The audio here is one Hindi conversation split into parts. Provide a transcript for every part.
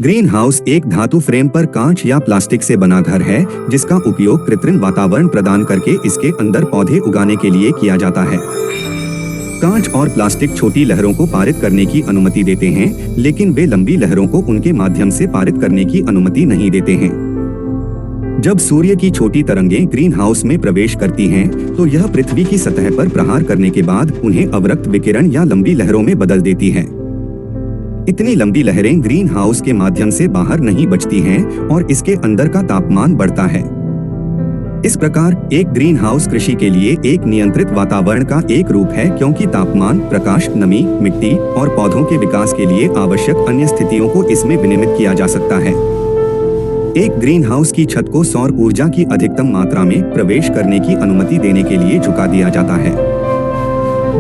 ग्रीन हाउस एक धातु फ्रेम पर कांच या प्लास्टिक से बना घर है जिसका उपयोग कृत्रिम वातावरण प्रदान करके इसके अंदर पौधे उगाने के लिए किया जाता है। कांच और प्लास्टिक छोटी लहरों को पारित करने की अनुमति देते हैं, लेकिन वे लंबी लहरों को उनके माध्यम से पारित करने की अनुमति नहीं देते हैं। जब सूर्य की छोटी तरंगें ग्रीन हाउस में प्रवेश करती हैं, तो यह पृथ्वी की सतह पर प्रहार करने के बाद उन्हें अवरक्त विकिरण या लंबी लहरों में बदल देती है। इतनी लंबी लहरें ग्रीन हाउस के माध्यम से बाहर नहीं बचती हैं और इसके अंदर का तापमान बढ़ता है। इस प्रकार एक ग्रीन हाउस कृषि के लिए एक नियंत्रित वातावरण का एक रूप है, क्योंकि तापमान, प्रकाश, नमी, मिट्टी और पौधों के विकास के लिए आवश्यक अन्य स्थितियों को इसमें विनियमित किया जा सकता है। एक ग्रीन हाउस की छत को सौर ऊर्जा की अधिकतम मात्रा में प्रवेश करने की अनुमति देने के लिए झुका दिया जाता है।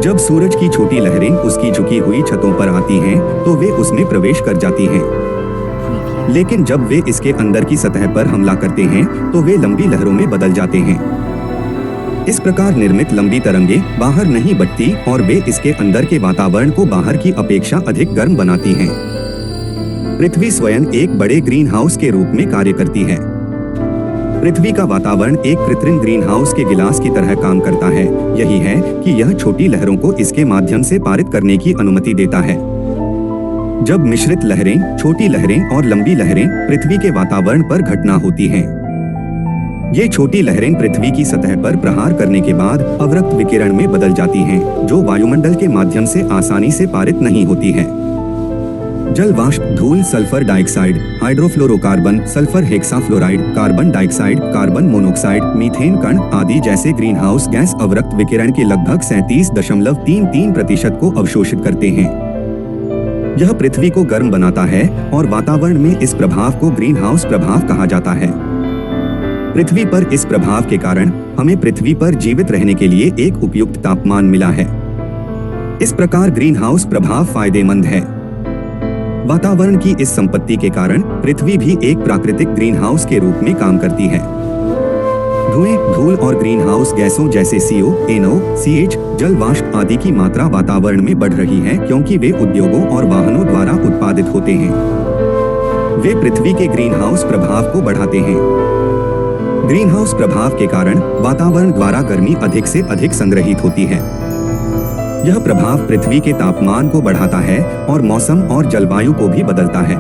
जब सूरज की छोटी लहरें उसकी झुकी हुई छतों पर आती हैं, तो वे उसमें प्रवेश कर जाती हैं। लेकिन जब वे इसके अंदर की सतह पर हमला करते हैं, तो वे लंबी लहरों में बदल जाते हैं। इस प्रकार निर्मित लंबी तरंगें बाहर नहीं बटती और वे इसके अंदर के वातावरण को बाहर की अपेक्षा अधिक गर्म बनाती हैं। पृथ्वी स्वयं एक बड़े ग्रीन हाउस के रूप में कार्य करती है। पृथ्वी का वातावरण एक कृत्रिम ग्रीन हाउस के गिलास की तरह काम करता है। यही है कि यह छोटी लहरों को इसके माध्यम से पारित करने की अनुमति देता है। जब मिश्रित लहरें, छोटी लहरें और लंबी लहरें पृथ्वी के वातावरण पर घटना होती हैं, ये छोटी लहरें पृथ्वी की सतह पर प्रहार करने के बाद अवरक्त विकिरण में बदल जाती हैं, जो वायुमंडल के माध्यम से आसानी से पारित नहीं होती है। जल वाष्प, धूल, sulphur dioxide, hydrofluorocarbon, sulphur hexafluoride, carbon dioxide, carbon monoxide, methane कण आदि जैसे ग्रीन हाउस गैस अवरक्त विकिरण के लगभग 37.33% को अवशोषित करते हैं। यह पृथ्वी को गर्म बनाता है और वातावरण में इस प्रभाव को ग्रीन हाउस प्रभाव कहा जाता है। पृथ्वी पर इस प्रभाव के कारण हमें पृथ्वी पर जीवित रहने के लिए एक उपयुक्त तापमान मिला है। इस प्रकार ग्रीन हाउस प्रभाव फायदेमंद है। वातावरण की इस संपत्ति के कारण पृथ्वी भी एक प्राकृतिक ग्रीन हाउस के रूप में काम करती है। धुएं, धूल और ग्रीन हाउस गैसों जैसे CO, NO, CH, जल वाष्प आदि की मात्रा वातावरण में बढ़ रही है, क्योंकि वे उद्योगों और वाहनों द्वारा उत्पादित होते हैं। वे पृथ्वी के ग्रीन हाउस प्रभाव को बढ़ाते हैं। ग्रीन हाउस प्रभाव के कारण वातावरण द्वारा गर्मी अधिक से अधिक संग्रहित होती है। यह प्रभाव पृथ्वी के तापमान को बढ़ाता है और मौसम और जलवायु को भी बदलता है।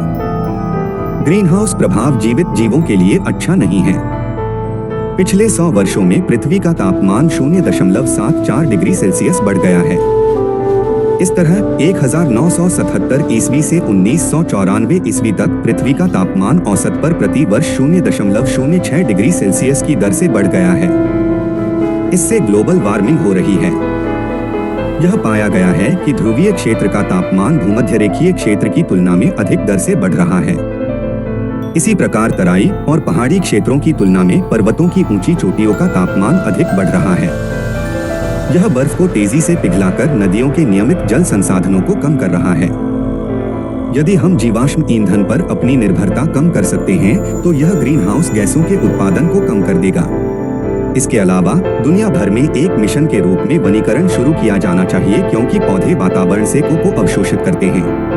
ग्रीन हाउस प्रभाव जीवित जीवों के लिए अच्छा नहीं है। पिछले 100 वर्षों में पृथ्वी का तापमान 0.74 डिग्री सेल्सियस बढ़ गया है। इस तरह 1977 ईस्वी से 1994 ईस्वी तक पृथ्वी का तापमान औसत पर प्रति वर्ष 0.06 डिग्री सेल्सियस की दर से बढ़ गया है। इससे ग्लोबल वार्मिंग हो रही है। यह पाया गया है कि ध्रुवीय क्षेत्र का तापमान भूमध्यरेखीय क्षेत्र की तुलना में अधिक दर से बढ़ रहा है। इसी प्रकार तराई और पहाड़ी क्षेत्रों की तुलना में पर्वतों की ऊंची चोटियों का तापमान अधिक बढ़ रहा है। यह बर्फ को तेजी से पिघलाकर नदियों के नियमित जल संसाधनों को कम कर रहा है। यदि हम जीवाश्म ईंधन पर अपनी निर्भरता कम कर सकते हैं, तो यह ग्रीन हाउस गैसों के उत्पादन को कम कर देगा। इसके अलावा दुनिया भर में एक मिशन के रूप में वनीकरण शुरू किया जाना चाहिए, क्योंकि पौधे वातावरण से को अवशोषित करते हैं।